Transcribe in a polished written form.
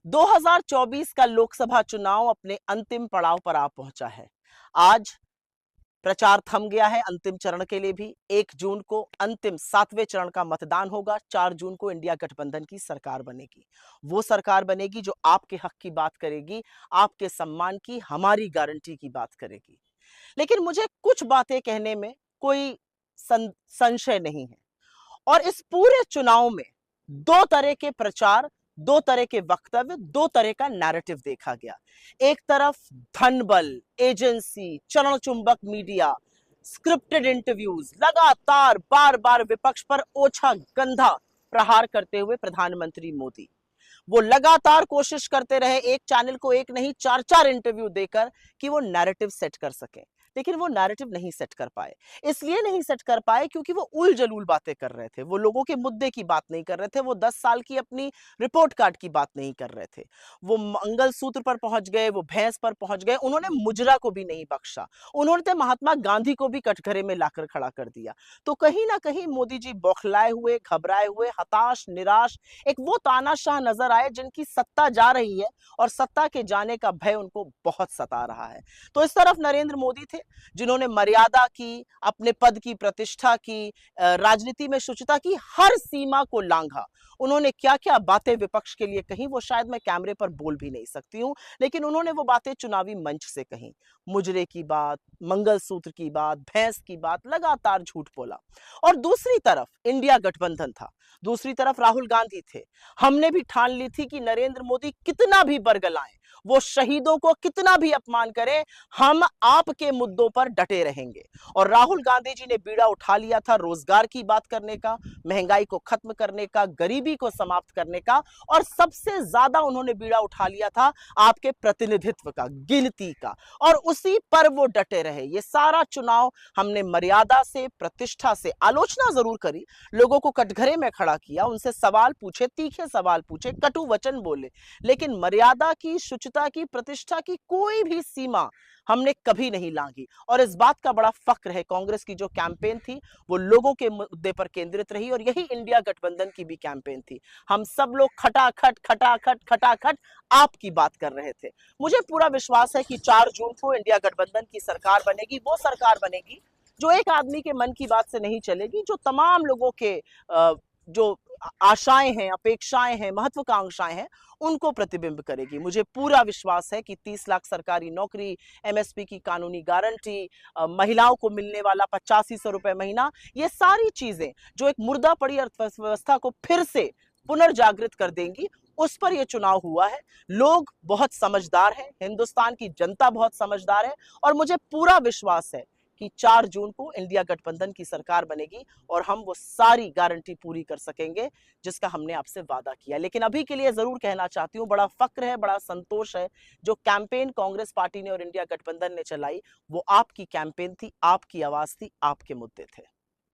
2024 का लोकसभा चुनाव अपने अंतिम पड़ाव पर आ पहुंचा है। आज प्रचार थम गया है अंतिम चरण के लिए भी। 1 जून को अंतिम 7वें चरण का मतदान होगा। 4 जून को इंडिया गठबंधन की सरकार बनेगी। वो सरकार बनेगी जो आपके हक की बात करेगी, आपके सम्मान की, हमारी गारंटी की बात करेगी। लेकिन मुझे कुछ बातें कहने में कोई संशय नहीं है। और इस पूरे चुनाव में दो तरह के प्रचार, दो तरह के वक्तव्य, दो तरह का नैरेटिव देखा गया। एक तरफ धन बल, एजेंसी, चरण चुंबक मीडिया, स्क्रिप्टेड इंटरव्यूज, लगातार बार बार विपक्ष पर ओछा गंधा प्रहार करते हुए प्रधानमंत्री मोदी वो लगातार कोशिश करते रहे एक चैनल को एक नहीं चार चार इंटरव्यू देकर कि वो नैरेटिव सेट कर सके। लेकिन वो नैरेटिव नहीं सेट कर पाए। इसलिए नहीं सेट कर पाए क्योंकि वो उल जलूल बातें कर रहे थे। वो लोगों के मुद्दे की बात नहीं कर रहे थे। वो 10 साल की अपनी रिपोर्ट कार्ड की बात नहीं कर रहे थे। वो मंगलसूत्र पर पहुंच गए, वो भैंस पर पहुंच गए। उन्होंने मुजरा को भी नहीं बख्शा। उन्होंने तो महात्मा गांधी को भी कटघरे में लाकर खड़ा कर दिया। तो कहीं ना कहीं मोदी जी बौखलाए हुए, घबराए हुए, हताश, निराश, एक वो तानाशाह नजर आए जिनकी सत्ता जा रही है और सत्ता के जाने का भय उनको बहुत सता रहा है। तो इस तरफ नरेंद्र मोदी थे जिन्होंने मर्यादा की, अपने पद की प्रतिष्ठा की, राजनीति में शुचिता की हर सीमा को लांघा। उन्होंने क्या क्या बातें विपक्ष के लिए कही वो शायद मैं कैमरे पर बोल भी नहीं सकती हूं, लेकिन उन्होंने वो बातें चुनावी मंच से कही। मुजरे की बात, मंगलसूत्र की बात, भैंस की बात, लगातार झूठ बोला। और दूसरी तरफ इंडिया गठबंधन था, दूसरी तरफ राहुल गांधी थे। हमने भी ठान ली थी कि नरेंद्र मोदी कितना भी बरगलाएं, वो शहीदों को कितना भी अपमान करें, हम आपके मुद्दों पर डटे रहेंगे। और राहुल गांधी जी ने बीड़ा उठा लिया था रोजगार की बात करने का, महंगाई को खत्म करने का, गरीबी को समाप्त करने का, और सबसे ज्यादा उन्होंने बीड़ा उठा लिया था आपके प्रतिनिधित्व का, गिनती का। और उसी पर वो डटे रहे। ये सारा चुनाव हमने मर्यादा से, प्रतिष्ठा से, आलोचना जरूर करी, लोगों को कटघरे में खड़ा किया, उनसे सवाल पूछे, तीखे सवाल पूछे, कटु वचन बोले, लेकिन मर्यादा की, शुचिता की, प्रतिष्ठा की कोई भी सीमा हमने कभी नहीं लांघी। और इस बात का बड़ा फक्र है, कांग्रेस की जो कैंपेन थी वो लोगों के मुद्दे पर केंद्रित रही, और यही इंडिया गठबंधन की भी कैंपेन थी। हम सब लोग खटाखट खटाखट खटाखट आपकी बात कर रहे थे। मुझे पूरा विश्वास है कि 4 जून को इंडिया गठबंधन की सरकार बनेगी। वो सरकार बनेगी जो एक आदमी के मन की बात से नहीं चलेगी, जो तमाम लोगों के जो आशाएं हैं, अपेक्षाएं हैं, महत्वाकांक्षाएं हैं, उनको प्रतिबिंब करेगी। मुझे पूरा विश्वास है कि 30 लाख सरकारी नौकरी, एमएसपी की कानूनी गारंटी, महिलाओं को मिलने वाला 8500 रुपए महीना, ये सारी चीजें जो एक मुर्दा पड़ी अर्थव्यवस्था को फिर से पुनर्जागृत कर देंगी, उस पर यह चुनाव हुआ है। लोग बहुत समझदार हैं, हिंदुस्तान की जनता बहुत समझदार है, और मुझे पूरा विश्वास है कि 4 जून को इंडिया गठबंधन की सरकार बनेगी और हम वो सारी गारंटी पूरी कर सकेंगे जिसका हमने आपसे वादा किया। लेकिन अभी के लिए जरूर कहना चाहती हूं, बड़ा फक्र है, बड़ा संतोष है, जो कैंपेन कांग्रेस पार्टी ने और इंडिया गठबंधन ने चलाई वो आपकी कैंपेन थी, आपकी आवाज थी, आपके मुद्दे थे।